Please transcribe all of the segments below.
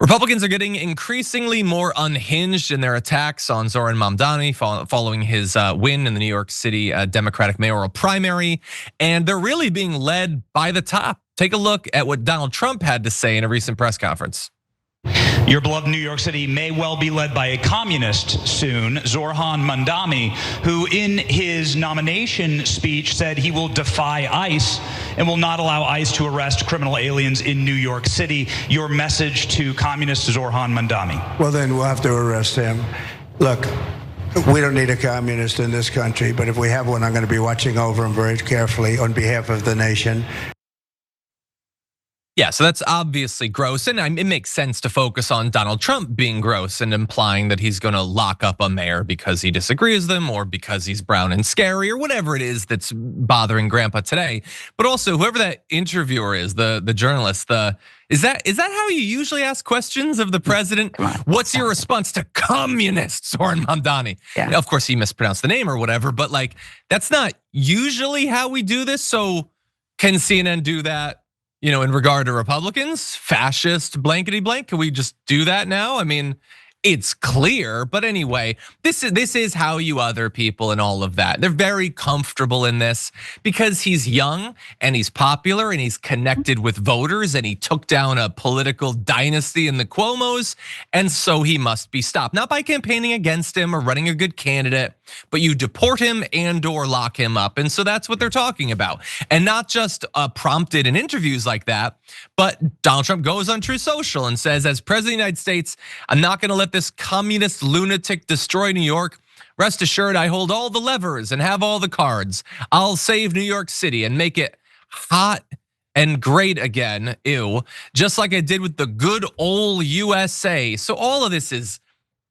Republicans are getting increasingly more unhinged in their attacks on Zohran Mamdani following his win in the New York City Democratic mayoral primary. And they're really being led by the top. Take a look at what Donald Trump had to say in a recent press conference. Your beloved New York City may well be led by a communist soon, Zohran Mamdani, who in his nomination speech said he will defy ICE and will not allow ICE to arrest criminal aliens in New York City. Your message to communist Zohran Mamdani? Well, then we'll have to arrest him. Look, we don't need a communist in this country, but if we have one, I'm going to be watching over him very carefully on behalf of the nation. Yeah, so that's obviously gross, and it makes sense to focus on Donald Trump being gross and implying that he's gonna lock up a mayor because he disagrees with them or because he's brown and scary or whatever it is that's bothering Grandpa today. But also, whoever that interviewer is, the journalist, is that how you usually ask questions of the president? What's your response to communists, Zohran Mamdani? Yeah. Of course, he mispronounced the name or whatever, but like that's not usually how we do this. So can CNN do that? You know, in regard to Republicans, fascist, blankety blank, can we just do that now? I mean, it's clear, but anyway, this is how you other people and all of that. They're very comfortable in this because he's young and he's popular and he's connected with voters and he took down a political dynasty in the Cuomos, and so he must be stopped. Not by campaigning against him or running a good candidate, but you deport him and or lock him up. And so that's what they're talking about. And not just prompted in interviews like that, but Donald Trump goes on Truth Social and says, as president of the United States, I'm not gonna let this communist lunatic destroy New York. Rest assured, I hold all the levers and have all the cards. I'll save New York City and make it hot and great again, ew, just like I did with the good old USA. So all of this is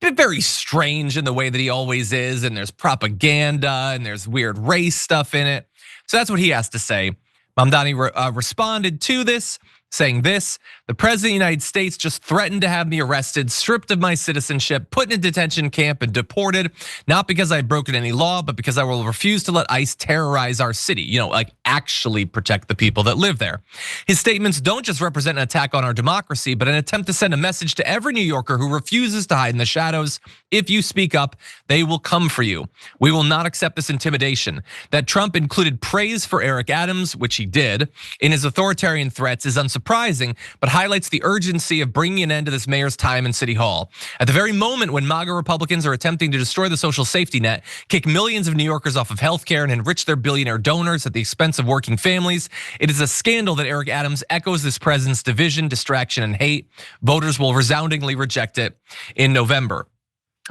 very strange in the way that he always is, and there's propaganda and there's weird race stuff in it. So that's what he has to say. Mamdani responded to this, saying this: the president of the United States just threatened to have me arrested, stripped of my citizenship, put in a detention camp and deported, not because I've broken any law, but because I will refuse to let ICE terrorize our city, you know, like actually protect the people that live there. His statements don't just represent an attack on our democracy, but an attempt to send a message to every New Yorker who refuses to hide in the shadows. If you speak up, they will come for you. We will not accept this intimidation. That Trump included praise for Eric Adams, which he did, in his authoritarian threats is unsurprising, but highlights the urgency of bringing an end to this mayor's time in City Hall. At the very moment when MAGA Republicans are attempting to destroy the social safety net, kick millions of New Yorkers off of healthcare and enrich their billionaire donors at the expense of working families, it is a scandal that Eric Adams echoes this president's division, distraction, and hate. Voters will resoundingly reject it in November.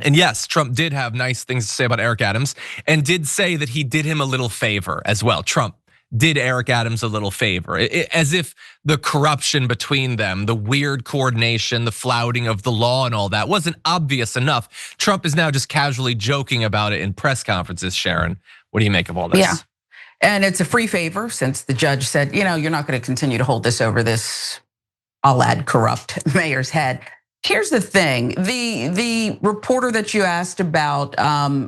And yes, Trump did have nice things to say about Eric Adams and did say that he did him a little favor as well. Trump did Eric Adams a little favor, as if the corruption between them, the weird coordination, the flouting of the law and all that wasn't obvious enough. Trump is now just casually joking about it in press conferences. Sharon, what do you make of all this? Yeah, and it's a free favor since the judge said, you know, you're not gonna continue to hold this over this, I'll add corrupt mayor's head. Here's the thing, the reporter that you asked about,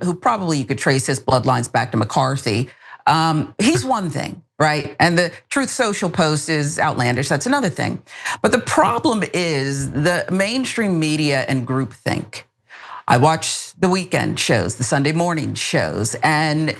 who probably you could trace his bloodlines back to McCarthy, he's one thing, right? And the Truth Social post is outlandish, that's another thing. But the problem is the mainstream media and groupthink. I watch the weekend shows, the Sunday morning shows, and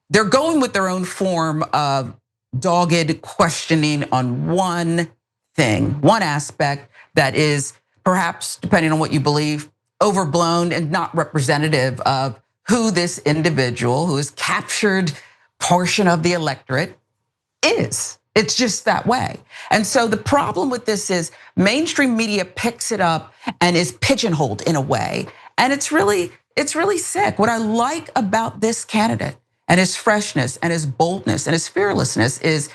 they're going with their own form of dogged questioning on one thing, one aspect that is perhaps, depending on what you believe, overblown and not representative of who this individual who has captured portion of the electorate is. It's just that way. And so the problem with this is mainstream media picks it up and is pigeonholed in a way. And it's really sick. What I like about this candidate and his freshness and his boldness and his fearlessness is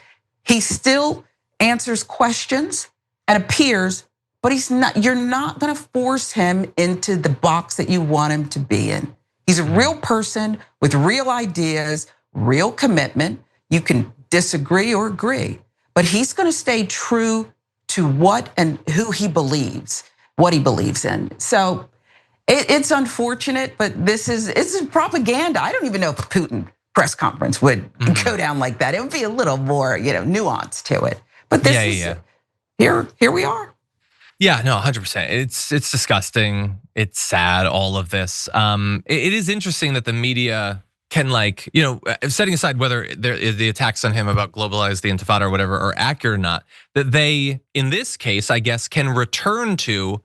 he still answers questions and appears, but you're not gonna force him into the box that you want him to be in. He's a real person with real ideas, real commitment. You can disagree or agree, but he's gonna stay true to what and who he believes, what he believes in. So it's unfortunate, but it's propaganda. I don't even know if a Putin press conference would go down like that. It would be a little more, nuance to it. But this is here we are. Yeah, no, 100%. It's disgusting. It's sad, all of this. It is interesting that the media can, like, setting aside whether the attacks on him about globalize the intifada or whatever are accurate or not, that they, in this case, I guess, can return to,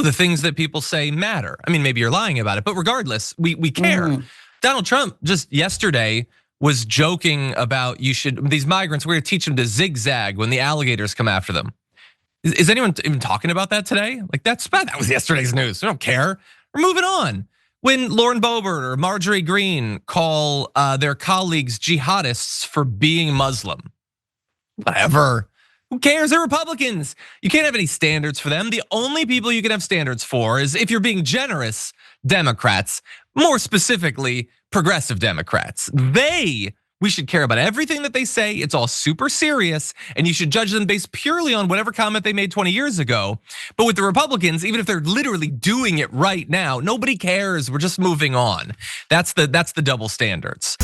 the things that people say matter. I mean, maybe you're lying about it, but regardless, we care. Donald Trump just yesterday was joking about these migrants, we're gonna teach them to zigzag when the alligators come after them. Is anyone even talking about that today? Like, that's bad. That was yesterday's news. We don't care. We're moving on. When Lauren Boebert or Marjorie Greene call their colleagues jihadists for being Muslim, whatever. Who cares? They're Republicans. You can't have any standards for them. The only people you can have standards for is, if you're being generous, Democrats, more specifically, progressive Democrats. We should care about everything that they say. It's all super serious, and you should judge them based purely on whatever comment they made 20 years ago. But with the Republicans, even if they're literally doing it right now, nobody cares. We're just moving on. That's the double standards.